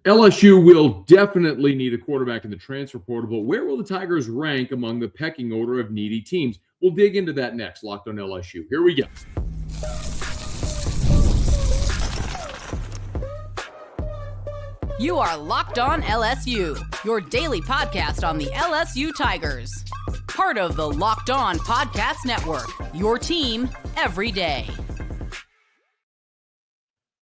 LSU will definitely need a quarterback in the transfer portal, but where will the Tigers rank among the pecking order of needy teams? We'll dig into that next. Locked on LSU. Here we go. You are Locked On LSU, your daily podcast on the LSU Tigers. Part of the Locked On Podcast Network, your team every day.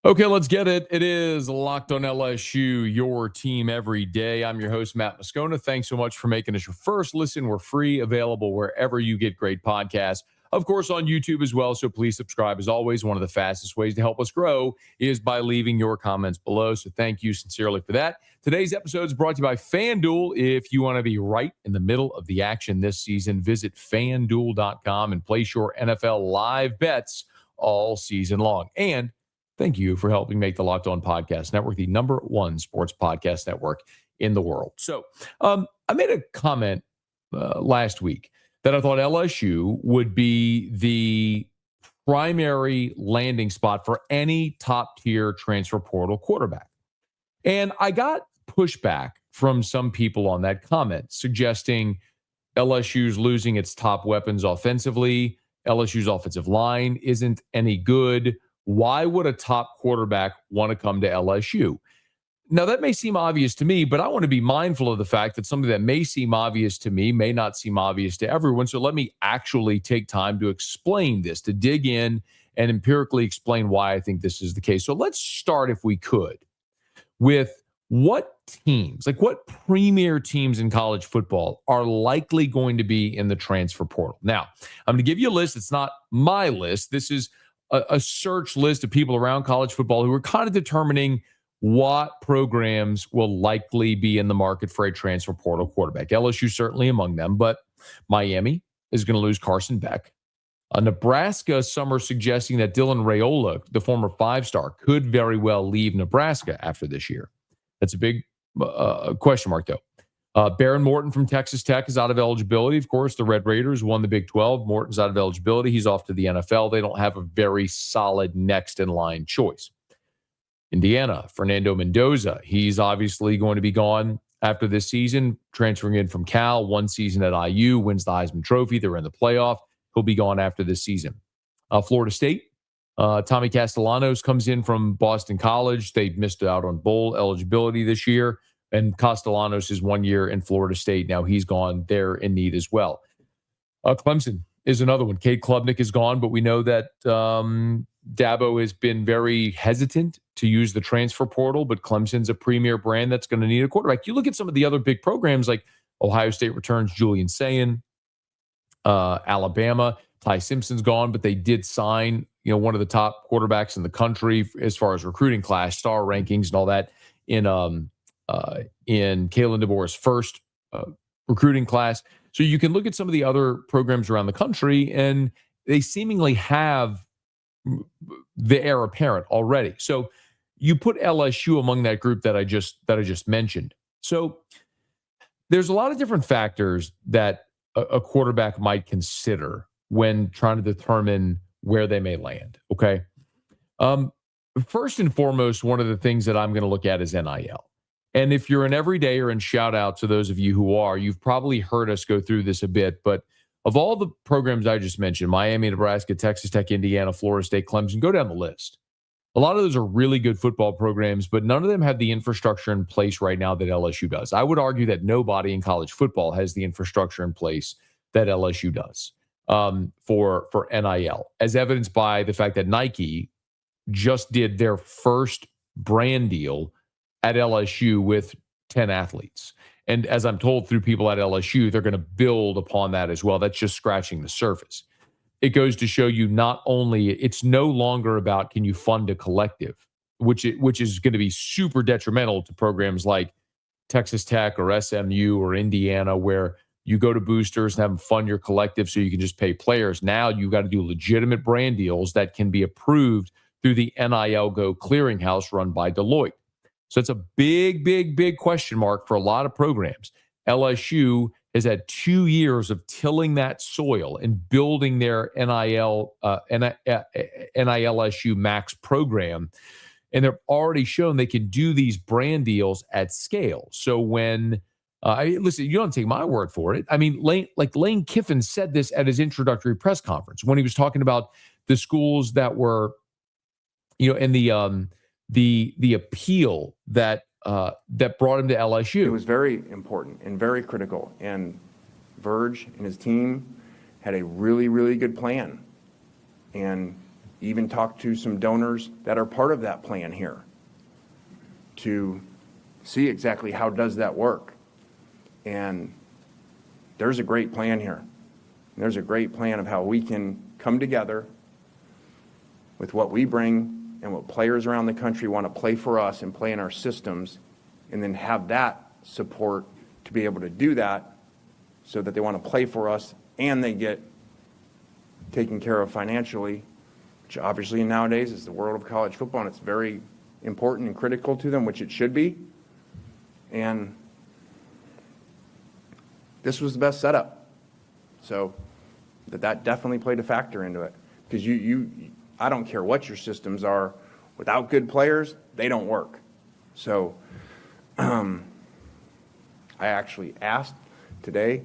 Okay, let's get it. It is Locked On LSU, your team every day. I'm your host, Matt Moscona. Thanks so much for making us your first listen. We're free, available wherever you get great podcasts. Of course, on YouTube as well, so please subscribe. As always, one of the fastest ways to help us grow is by leaving your comments below, so thank you sincerely for that. Today's episode is brought to you by FanDuel. If you want to be right in the middle of the action this season, visit FanDuel.com and place your NFL live bets all season long. And thank you for helping make the Locked On Podcast Network the #1 sports podcast network in the world. So I made a comment last week that I thought LSU would be the primary landing spot for any top-tier transfer portal quarterback. And I got pushback from some people on that comment, suggesting LSU's losing its top weapons offensively. LSU's offensive line isn't any good. Why would a top quarterback want to come to LSU? Now, that may seem obvious to me, but I want to be mindful of the fact that something that may seem obvious to me may not seem obvious to everyone. So let me actually take time to explain this, to dig in and empirically explain why I think this is the case. So let's start, if we could, with what teams, like what premier teams in college football are likely going to be in the transfer portal. Now, I'm going to give you a list. It's not my list. This is a search list of people around college football who are kind of determining what programs will likely be in the market for a transfer portal quarterback. LSU certainly among them, but Miami is going to lose Carson Beck. Nebraska, some are suggesting that Dylan Raiola, the former five-star, could very well leave Nebraska after this year. That's a big question mark, though. Baron Morton from Texas Tech is out of eligibility. Of course, the Red Raiders won the Big 12. Morton's out of eligibility. He's off to the NFL. They don't have a very solid next-in-line choice. Indiana, Fernando Mendoza. He's obviously going to be gone after this season, transferring in from Cal, one season at IU, wins the Heisman Trophy. They're in the playoff. He'll be gone after this season. Florida State, Tommy Castellanos comes in from Boston College. They missed out on bowl eligibility this year. And Castellanos is 1 year in Florida State. Now he's gone. They're in need as well. Clemson is another one. Cade Klubnik is gone, but we know that Dabo has been very hesitant to use the transfer portal, but Clemson's a premier brand that's going to need a quarterback. You look at some of the other big programs like Ohio State returns Julian Sayin, Alabama, Ty Simpson's gone, but they did sign, one of the top quarterbacks in the country as far as recruiting class, star rankings and all that in Kalen DeBoer's first recruiting class. So you can look at some of the other programs around the country, and they seemingly have the heir apparent already. So you put LSU among that group that I just mentioned. So there's a lot of different factors that a quarterback might consider when trying to determine where they may land. Okay. First and foremost, one of the things that I'm going to look at is NIL. And if you're an everydayer, and shout out to those of you who are, you've probably heard us go through this a bit, but of all the programs I just mentioned, Miami, Nebraska, Texas Tech, Indiana, Florida State, Clemson, go down the list. A lot of those are really good football programs, but none of them have the infrastructure in place right now that LSU does. I would argue that nobody in college football has the infrastructure in place that LSU does for NIL, as evidenced by the fact that Nike just did their first brand deal at LSU with 10 athletes. And as I'm told through people at LSU, they're going to build upon that as well. That's just scratching the surface. It goes to show you not only, it's no longer about can you fund a collective, which is going to be super detrimental to programs like Texas Tech or SMU or Indiana, where you go to boosters and have them fund your collective so you can just pay players. Now you've got to do legitimate brand deals that can be approved through the NIL Go clearinghouse run by Deloitte. So it's a big, big, big question mark for a lot of programs. LSU has had 2 years of tilling that soil and building their NILSU Max program. and they've already shown they can do these brand deals at scale. So when listen, you don't take my word for it. I mean, Lane Kiffin said this at his introductory press conference when he was talking about the schools that were, and the appeal that brought him to LSU. It was very important and very critical. And Verge and his team had a really, really good plan, and even talked to some donors that are part of that plan here to see exactly how does that work. And there's a great plan here. There's a great plan of how we can come together with what we bring and what players around the country want to play for us and play in our systems, and then have that support to be able to do that so that they want to play for us and they get taken care of financially, which obviously nowadays is the world of college football, and it's very important and critical to them, which it should be. And this was the best setup. So that definitely played a factor into it, because I don't care what your systems are, without good players, they don't work. So I actually asked today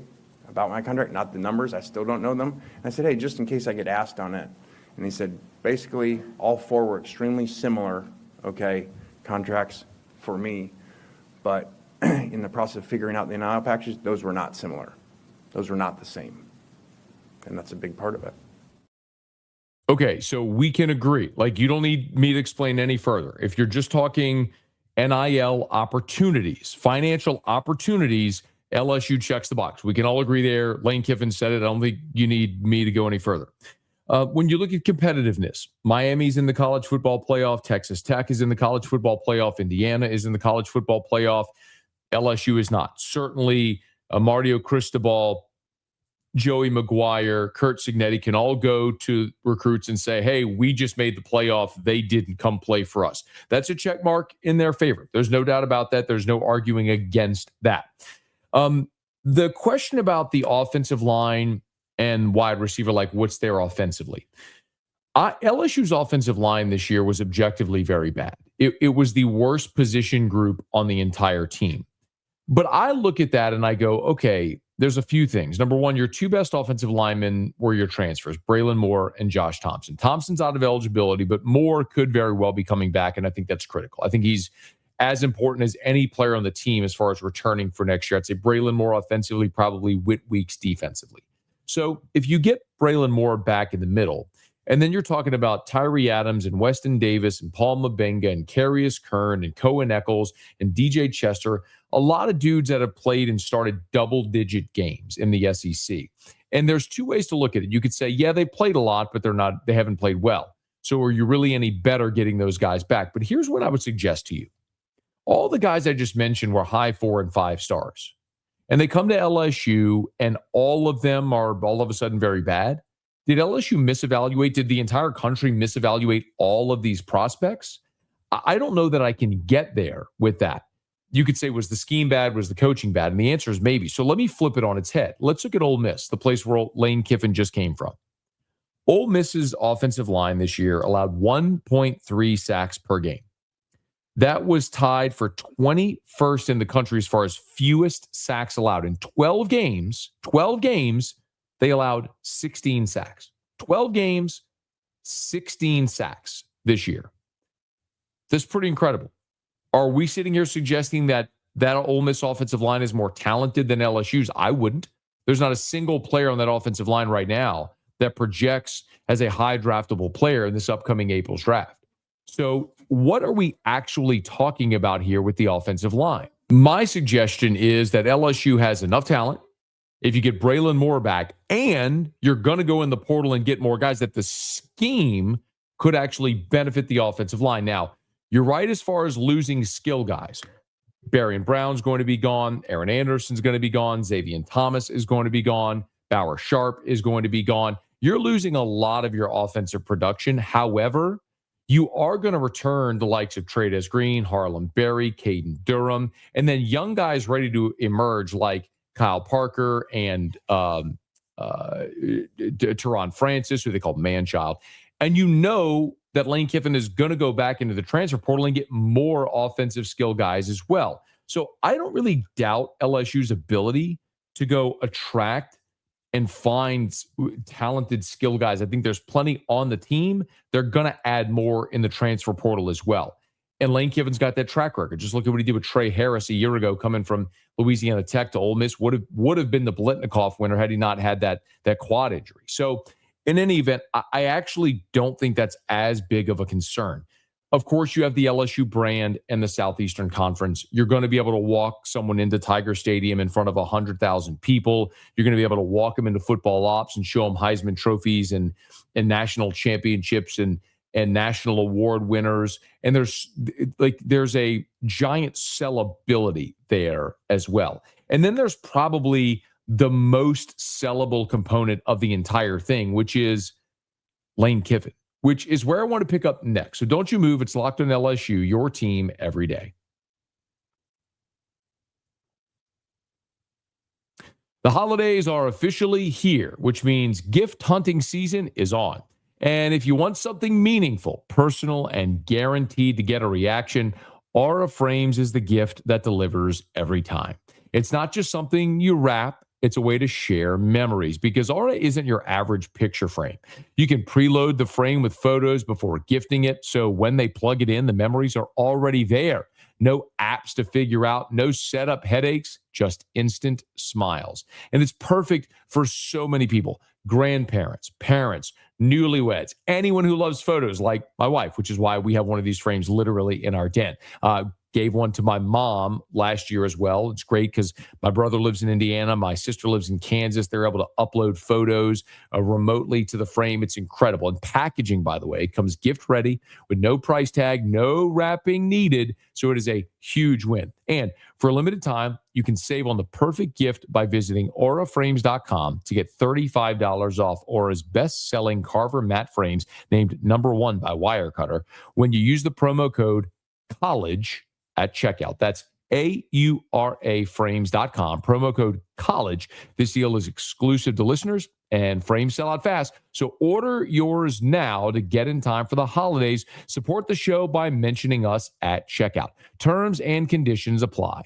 about my contract, not the numbers, I still don't know them. And I said, hey, just in case I get asked on it. And he said, basically, all four were extremely similar, contracts for me. But in the process of figuring out the NIL packages, those were not similar. Those were not the same. And that's a big part of it. Okay, so we can agree. Like, you don't need me to explain any further. If you're just talking NIL opportunities, financial opportunities, LSU checks the box. We can all agree there. Lane Kiffin said it. I don't think you need me to go any further. When you look at competitiveness, Miami's in the college football playoff. Texas Tech is in the college football playoff. Indiana is in the college football playoff. LSU is not. Certainly, Mario Cristobal, Joey McGuire, Kurt Cignetti can all go to recruits and say, hey, we just made the playoff. They didn't come play for us. That's a check mark in their favor. There's no doubt about that. There's no arguing against that. The question about the offensive line and wide receiver, like what's there offensively? LSU's offensive line this year was objectively very bad. It was the worst position group on the entire team. But I look at that and I go, okay, there's a few things. Number one, your two best offensive linemen were your transfers, Braylon Moore and Josh Thompson. Thompson's out of eligibility, but Moore could very well be coming back, and I think that's critical. I think he's as important as any player on the team as far as returning for next year. I'd say Braylon Moore offensively, probably Whit Weeks defensively. So if you get Braylon Moore back in the middle, and then you're talking about Tyree Adams and Weston Davis and Paul Mabenga and Carius Kern and Cohen Eccles and DJ Chester, a lot of dudes that have played and started double-digit games in the SEC. And there's two ways to look at it. You could say, yeah, they played a lot, but they haven't played well. So are you really any better getting those guys back? But here's what I would suggest to you. All the guys I just mentioned were high 4 and 5 stars. And they come to LSU, and all of them are all of a sudden very bad. Did LSU misevaluate? Did the entire country misevaluate all of these prospects? I don't know that I can get there with that. You could say, was the scheme bad? Was the coaching bad? And the answer is maybe. So let me flip it on its head. Let's look at Ole Miss, the place where Lane Kiffin just came from. Ole Miss's offensive line this year allowed 1.3 sacks per game. That was tied for 21st in the country as far as fewest sacks allowed. In 12 games, they allowed 16 sacks. 12 games, 16 sacks this year. That's pretty incredible. Are we sitting here suggesting that Ole Miss offensive line is more talented than LSU's? I wouldn't. There's not a single player on that offensive line right now that projects as a high draftable player in this upcoming April's draft. So what are we actually talking about here with the offensive line? My suggestion is that LSU has enough talent. If you get Braylon Moore back and you're going to go in the portal and get more guys, that the scheme could actually benefit the offensive line. Now, you're right as far as losing skill guys. Barry and Brown's going to be gone. Aaron Anderson's going to be gone. Xavier Thomas is going to be gone. Bauer Sharp is going to be gone. You're losing a lot of your offensive production. However, you are going to return the likes of Trades Green, Harlem Berry, Caden Durham, and then young guys ready to emerge like Kyle Parker and Teron Francis, who they call Manchild. And you know that Lane Kiffin is going to go back into the transfer portal and get more offensive skill guys as well. So I don't really doubt LSU's ability to go attract and find talented skill guys. I think there's plenty on the team. They're going to add more in the transfer portal as well. And Lane Kiffin's got that track record. Just look at what he did with Trey Harris a year ago, coming from Louisiana Tech to Ole Miss. Would have been the Blitnikoff winner had he not had that quad injury. So in any event, I actually don't think that's as big of a concern. Of course, you have the LSU brand and the Southeastern Conference. You're going to be able to walk someone into Tiger Stadium in front of 100,000 people. You're going to be able to walk them into football ops and show them Heisman trophies and national championships and national award winners. And there's a giant sellability there as well. And then there's probably the most sellable component of the entire thing, which is Lane Kiffin, which is where I want to pick up next. So don't you move. It's Locked on LSU, your team every day. The holidays are officially here, which means gift hunting season is on. And if you want something meaningful, personal, and guaranteed to get a reaction, Aura Frames is the gift that delivers every time. It's not just something you wrap. It's a way to share memories, because Aura isn't your average picture frame. You can preload the frame with photos before gifting it, so when they plug it in, the memories are already there. No apps to figure out, no setup headaches, just instant smiles. And it's perfect for so many people: grandparents, parents, newlyweds, anyone who loves photos like my wife, which is why we have one of these frames literally in our den. Gave one to my mom last year as well. It's great because my brother lives in Indiana. My sister lives in Kansas. They're able to upload photos remotely to the frame. It's incredible. And packaging, by the way, comes gift ready with no price tag, no wrapping needed. So it is a huge win. And for a limited time, you can save on the perfect gift by visiting auraframes.com to get $35 off Aura's best-selling Carver matte frames, named #1 by Wirecutter, when you use the promo code COLLEGE at checkout. That's auraframes.com, promo code COLLEGE. This deal is exclusive to listeners, and frames sell out fast. So order yours now to get in time for the holidays. Support the show by mentioning us at checkout. Terms and conditions apply.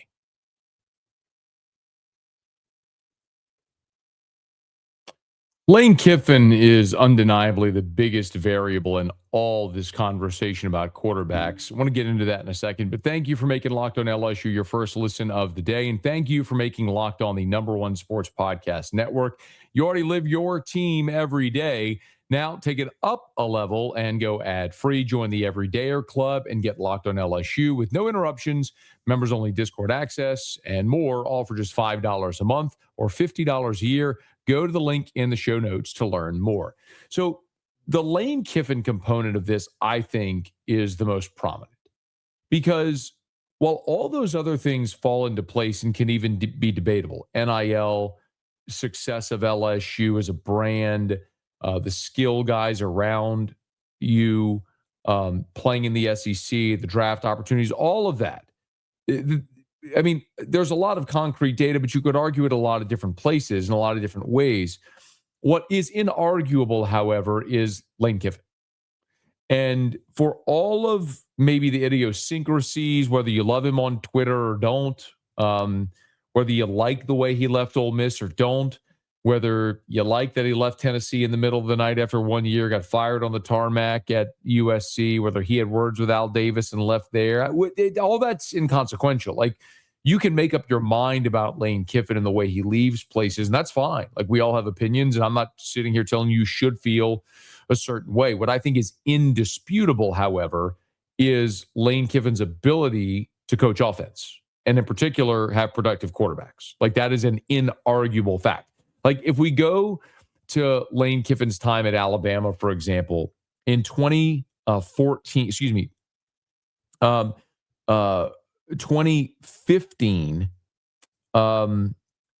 Lane Kiffin is undeniably the biggest variable in all this conversation about quarterbacks. I want to get into that in a second, but thank you for making Locked on LSU your first listen of the day, and thank you for making Locked on the #1 sports podcast network. You already live your team every day. Now take it up a level and go ad-free. Join the Everydayer Club and get Locked on LSU with no interruptions, members-only Discord access, and more, all for just $5 a month or $50 a year. Go to the link in the show notes to learn more. So the Lane Kiffin component of this, I think, is the most prominent, because while all those other things fall into place and can even be debatable, NIL, success of LSU as a brand, the skill guys around you, playing in the SEC, the draft opportunities, all of that. I mean, there's a lot of concrete data, but you could argue it a lot of different places in a lot of different ways. What is inarguable, however, is Lane Kiffin. And for all of maybe the idiosyncrasies, whether you love him on Twitter or don't, whether you like the way he left Ole Miss or don't, whether you like that he left Tennessee in the middle of the night after 1 year, got fired on the tarmac at USC, whether he had words with Al Davis and left there, all that's inconsequential. Like, you can make up your mind about Lane Kiffin and the way he leaves places, and that's fine. Like, we all have opinions, and I'm not sitting here telling you should feel a certain way. What I think is indisputable, however, is Lane Kiffin's ability to coach offense, and in particular, have productive quarterbacks. Like, that is an inarguable fact. Like, if we go to Lane Kiffin's time at Alabama, for example, in 2015,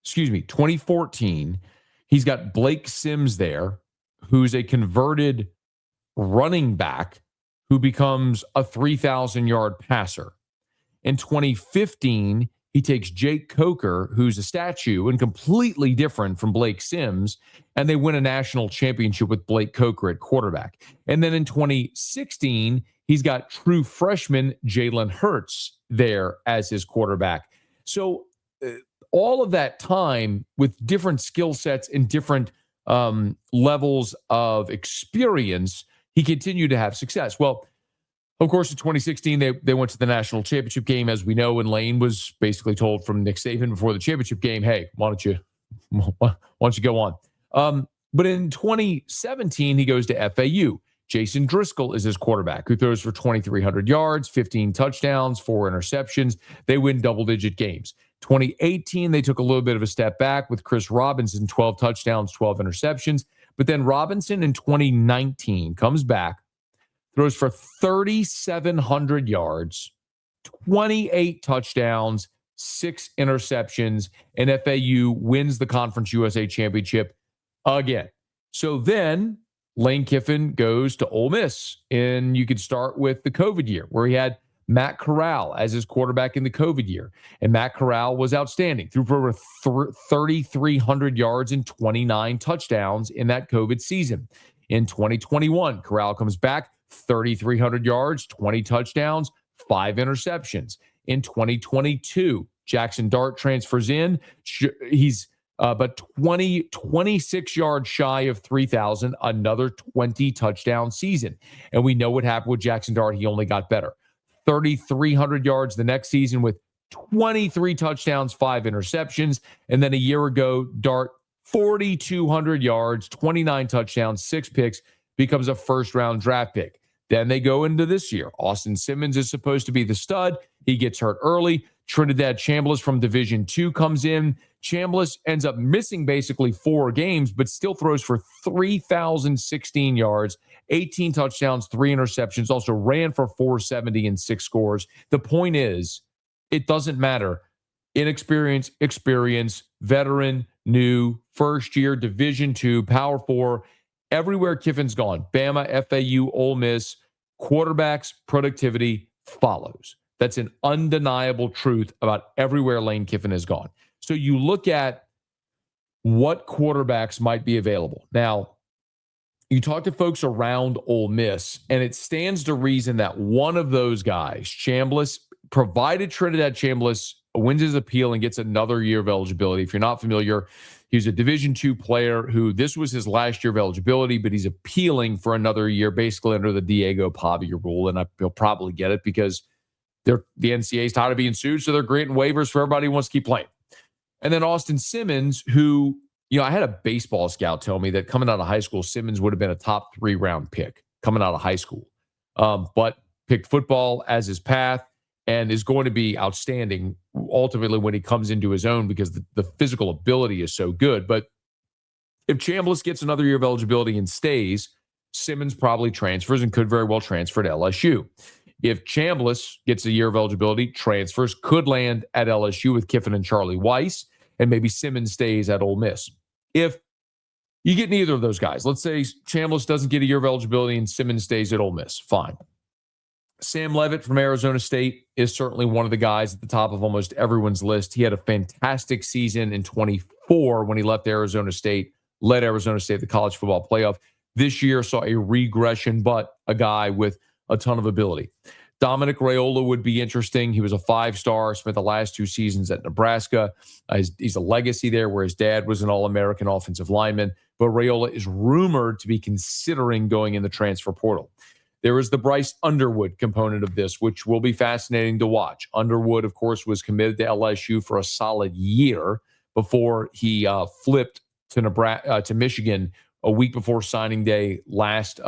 2014, he's got Blake Sims there, who's a converted running back who becomes a 3,000-yard passer. In 2015, He takes Jake Coker, who's a statue and completely different from Blake Sims, and they win a national championship with Blake Coker at quarterback. And then in 2016, he's got true freshman Jalen Hurts there as his quarterback. So all of that time with different skill sets and different levels of experience, he continued to have success. Well, of course, in 2016, they went to the national championship game, as we know, and Lane was basically told from Nick Saban before the championship game, hey, why don't you go on? But in 2017, he goes to FAU. Jason Driscoll is his quarterback, who throws for 2,300 yards, 15 touchdowns, 4 interceptions. They win double-digit games. 2018, they took a little bit of a step back with Chris Robinson, 12 touchdowns, 12 interceptions. But then Robinson in 2019 comes back, throws for 3,700 yards, 28 touchdowns, 6 interceptions, and FAU wins the Conference USA Championship again. So then Lane Kiffin goes to Ole Miss, and you could start with the COVID year where he had Matt Corral as his quarterback in the COVID year. And Matt Corral was outstanding, threw for over 3,300 yards and 29 touchdowns in that COVID season. In 2021, Corral comes back, 3,300 yards, 20 touchdowns, 5 interceptions. In 2022, Jackson Dart transfers in. He's but 26 yards shy of 3,000, another 20 touchdown season. And we know what happened with Jackson Dart. He only got better. 3,300 yards the next season with 23 touchdowns, 5 interceptions. And then a year ago, Dart, 4,200 yards, 29 touchdowns, 6 picks, becomes a first-round draft pick. Then they go into this year. Austin Simmons is supposed to be the stud. He gets hurt early. Trinidad Chambliss from Division II comes in. Chambliss ends up missing basically 4 games, but still throws for 3,016 yards, 18 touchdowns, 3 interceptions, also ran for 470 and 6 scores. The point is, it doesn't matter. Inexperience, experience, veteran, new, first year, Division II, Power 4, everywhere Kiffin's gone, Bama, FAU, Ole Miss, quarterbacks, productivity follows. That's an undeniable truth about everywhere Lane Kiffin has gone. So you look at what quarterbacks might be available. Now, you talk to folks around Ole Miss, and it stands to reason that one of those guys, Chambliss, provided Trinidad Chambliss wins his appeal and gets another year of eligibility. If you're not familiar, he's a Division II player who this was his last year of eligibility, but he's appealing for another year, basically under the Diego Pavia rule, and he'll probably get it because the NCAA is tired of being sued, so they're granting waivers for everybody who wants to keep playing. And then Austin Simmons, who, I had a baseball scout tell me that coming out of high school, Simmons would have been a top 3-round pick coming out of high school, but picked football as his path and is going to be outstanding ultimately when he comes into his own because the physical ability is so good. But if Chambliss gets another year of eligibility and stays, Simmons probably transfers and could very well transfer to LSU. If Chambliss gets a year of eligibility, transfers, could land at LSU with Kiffin and Charlie Weiss, and maybe Simmons stays at Ole Miss. If you get neither of those guys, let's say Chambliss doesn't get a year of eligibility and Simmons stays at Ole Miss, fine. Sam Leavitt from Arizona State is certainly one of the guys at the top of almost everyone's list. He had a fantastic season in 24 when he left Arizona State, led Arizona State the college football playoff. This year saw a regression, but a guy with a ton of ability. Dominic Raiola would be interesting. He was a 5-star, spent the last 2 seasons at Nebraska. He's a legacy there where his dad was an All-American offensive lineman, but Raiola is rumored to be considering going in the transfer portal. There is the Bryce Underwood component of this, which will be fascinating to watch. Underwood, of course, was committed to LSU for a solid year before he flipped to Michigan a week before signing day last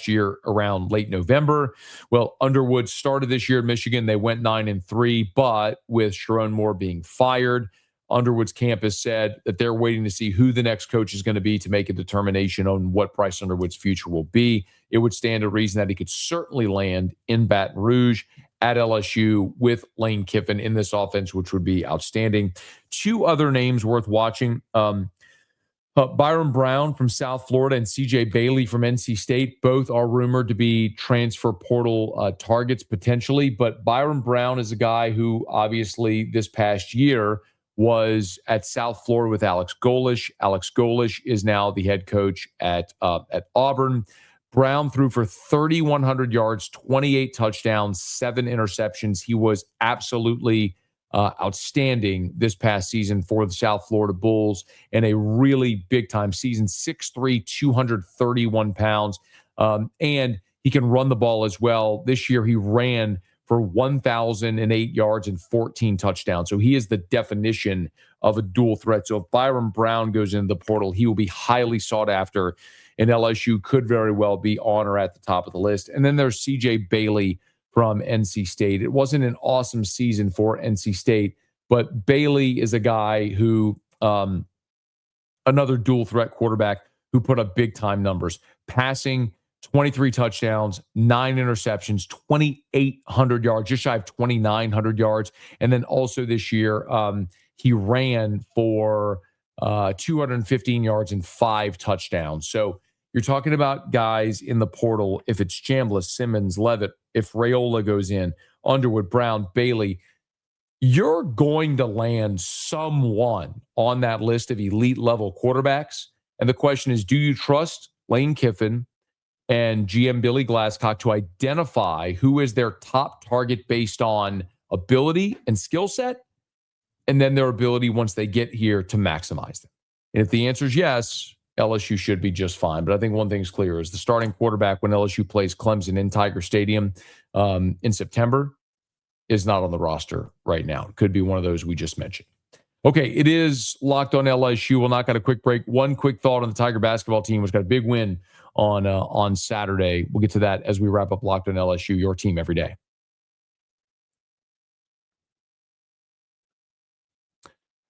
year around late November. Well, Underwood started this year at Michigan. They went 9-3, but with Sharon Moore being fired, Underwood's campus said that they're waiting to see who the next coach is going to be to make a determination on what Bryce Underwood's future will be. It would stand to reason that he could certainly land in Baton Rouge at LSU with Lane Kiffin in this offense, which would be outstanding. 2 other names worth watching. Byron Brown from South Florida and C.J. Bailey from NC State both are rumored to be transfer portal targets potentially. But Byron Brown is a guy who obviously this past year was at South Florida with Alex Golesh. Alex Golesh is now the head coach at Auburn. Brown threw for 3,100 yards, 28 touchdowns, 7 interceptions. He was absolutely outstanding this past season for the South Florida Bulls and a really big-time season, 6'3", 231 pounds. And he can run the ball as well. This year he ran for 1,008 yards and 14 touchdowns. So he is the definition of a dual threat. So if Byron Brown goes into the portal, he will be highly sought after, and LSU could very well be on or at the top of the list. And then there's C.J. Bailey from NC State. It wasn't an awesome season for NC State, but Bailey is a guy who, another dual threat quarterback who put up big time numbers, passing 23 touchdowns, 9 interceptions, 2,800 yards, just shy of 2,900 yards. And then also this year, he ran for 215 yards and 5 touchdowns. So you're talking about guys in the portal. If it's Chambliss, Simmons, Levitt, if Raiola goes in, Underwood, Brown, Bailey, you're going to land someone on that list of elite level quarterbacks. And the question is, do you trust Lane Kiffin and GM Billy Glasscock to identify who is their top target based on ability and skill set, and then their ability once they get here to maximize them? And if the answer is yes, LSU should be just fine. But I think one thing's clear is the starting quarterback when LSU plays Clemson in Tiger Stadium in September is not on the roster right now. It could be one of those we just mentioned. Okay, it is Locked on LSU. We'll knock out a quick break. One quick thought on the Tiger basketball team, which got a big win on Saturday. We'll get to that as we wrap up Locked on LSU, your team every day.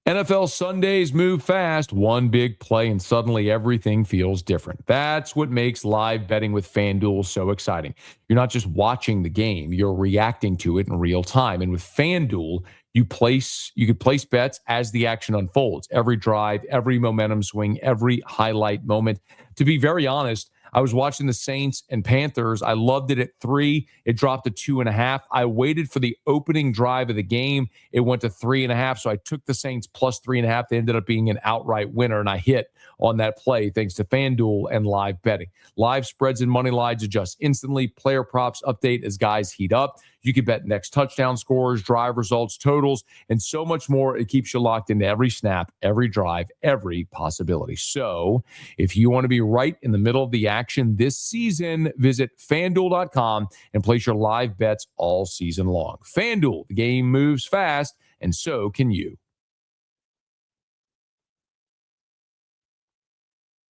NFL Sundays move fast. One big play, and suddenly everything feels different. That's what makes live betting with FanDuel so exciting. You're not just watching the game, you're reacting to it in real time. And with FanDuel, you could place bets as the action unfolds. Every drive, every momentum swing, every highlight moment. To be very honest, I was watching the Saints and Panthers. I loved it at 3. It dropped to 2.5. I waited for the opening drive of the game. It went to 3.5. So I took the Saints plus 3.5. They ended up being an outright winner, and I hit on that play thanks to FanDuel and live betting. Live spreads and money lines adjust instantly. Player props update as guys heat up. You can bet next touchdown scores, drive results, totals, and so much more. It keeps you locked into every snap, every drive, every possibility. So if you want to be right in the middle of the action this season, visit FanDuel.com and place your live bets all season long. FanDuel, the game moves fast, and so can you.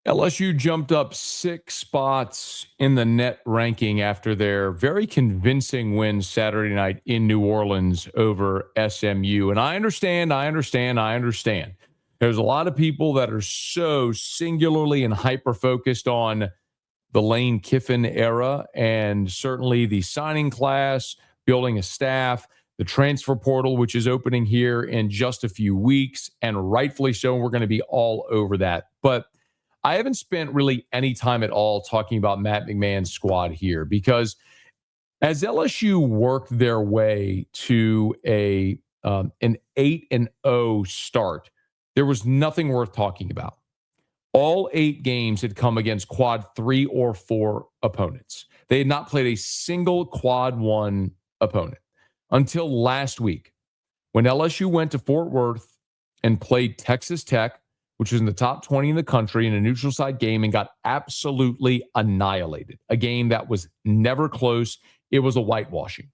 LSU jumped up 6 spots in the net ranking after their very convincing win Saturday night in New Orleans over SMU. And I understand. There's a lot of people that are so singularly and hyper-focused on the Lane Kiffin era, and certainly the signing class, building a staff, the transfer portal, which is opening here in just a few weeks, and rightfully so. We're going to be all over that. But I haven't spent really any time at all talking about Matt McMahon's squad here, because as LSU worked their way to an 8-0 start, there was nothing worth talking about. All 8 games had come against quad 3 or 4 opponents. They had not played a single quad 1 opponent until last week when LSU went to Fort Worth and played Texas Tech, which was in the top 20 in the country in a neutral site game, and got absolutely annihilated. A game that was never close. It was a whitewashing.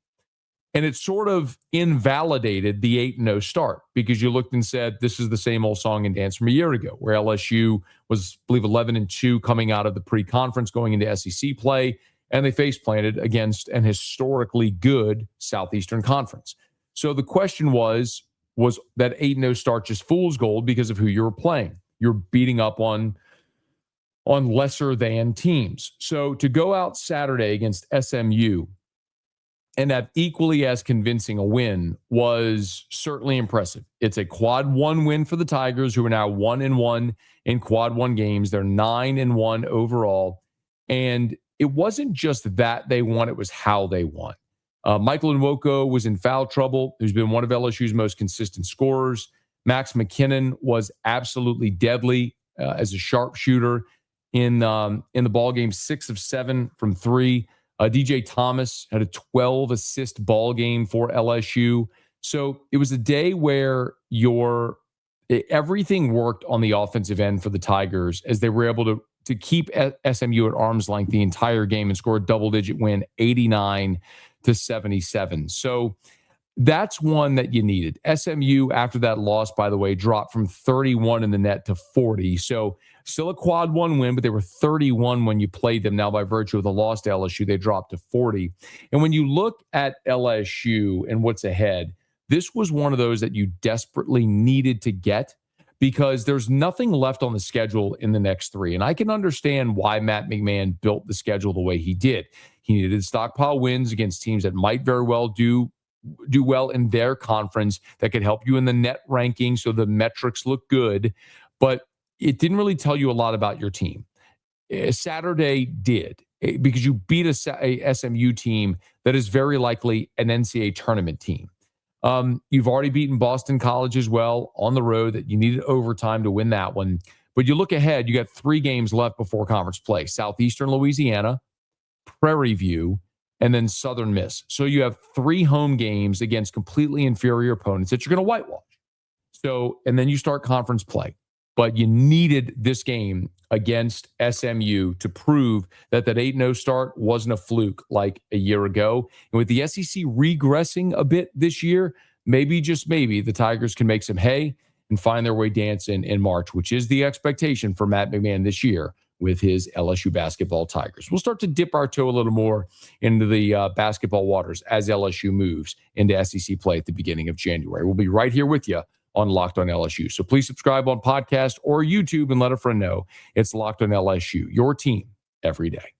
And it sort of invalidated the 8-0 start, because you looked and said, this is the same old song and dance from a year ago, where LSU was, I believe, 11-2 coming out of the pre-conference going into SEC play, and they face-planted against an historically good Southeastern Conference. So the question was that 8-0 start just fool's gold because of who you were playing? You're beating up on lesser than teams. So to go out Saturday against SMU and have equally as convincing a win was certainly impressive. It's a quad one win for the Tigers, who are now 1-1 in quad one games. They're 9-1 overall. And it wasn't just that they won, it was how they won. Michael Nwoko was in foul trouble, who's been one of LSU's most consistent scorers. Max McKinnon was absolutely deadly as a sharpshooter in the ball game, 6 of 7 from 3. DJ Thomas had a 12-assist ball game for LSU. So it was a day where everything worked on the offensive end for the Tigers, as they were able to keep SMU at arm's length the entire game and score a double-digit win, 89-77. So that's one that you needed. SMU, after that loss, by the way, dropped from 31 in the net to 40. So still a quad one win, but they were 31 when you played them. Now, by virtue of the loss to LSU, they dropped to 40. And when you look at LSU and what's ahead, this was one of those that you desperately needed to get, because there's nothing left on the schedule in the next 3. And I can understand why Matt McMahon built the schedule the way he did. He needed to stockpile wins against teams that might very well do well in their conference, that could help you in the net ranking so the metrics look good. But it didn't really tell you a lot about your team. Saturday did, because you beat a SMU team that is very likely an NCAA tournament team. You've already beaten Boston College as well on the road, that you needed overtime to win that one. But you look ahead, you got 3 games left before conference play: Southeastern Louisiana, Prairie View, and then Southern Miss. So you have 3 home games against completely inferior opponents that you're going to whitewash. So, and then you start conference play. But you needed this game against SMU to prove that 8-0 start wasn't a fluke like a year ago. And with the SEC regressing a bit this year, maybe, just maybe, the Tigers can make some hay and find their way dancing in March, which is the expectation for Matt McMahon this year with his LSU basketball Tigers. We'll start to dip our toe a little more into the basketball waters as LSU moves into SEC play at the beginning of January. We'll be right here with you on Locked on LSU. So please subscribe on podcast or YouTube and let a friend know. It's Locked on LSU, your team every day.